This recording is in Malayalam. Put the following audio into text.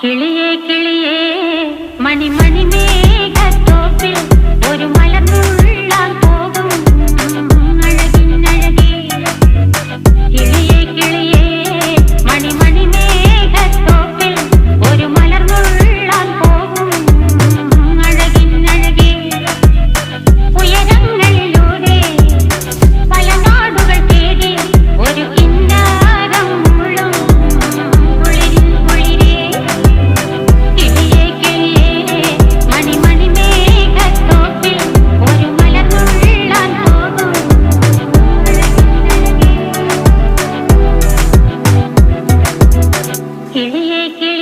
കിളിയേ കിളിയേ മണിമണി മേഘത്തോപ്പിൽ ഒരു മലർന്നുള്ളാൻ പോകും അഴകിനഴകേ. കിളിയേ കിളിയേ മണിമണി മേഘത്തോപ്പിൽ ഒരു മലർന്നുള്ളാൻ പോകും അഴകിനഴകേ. ഉയരങ്ങളിലൂടെ പല നാടുകൾ തേടി ഒരു കിന്നാരം മുഴും കുളിരിൻ കുളിരേ. കിളിയേ കിളിയേ മണിമണി മേഘത്തോപ്പിൽ ഒരു മലർന്നുള്ളാൻ പോകും അഴകിനഴകേ. കിളിയേ കിളിയേ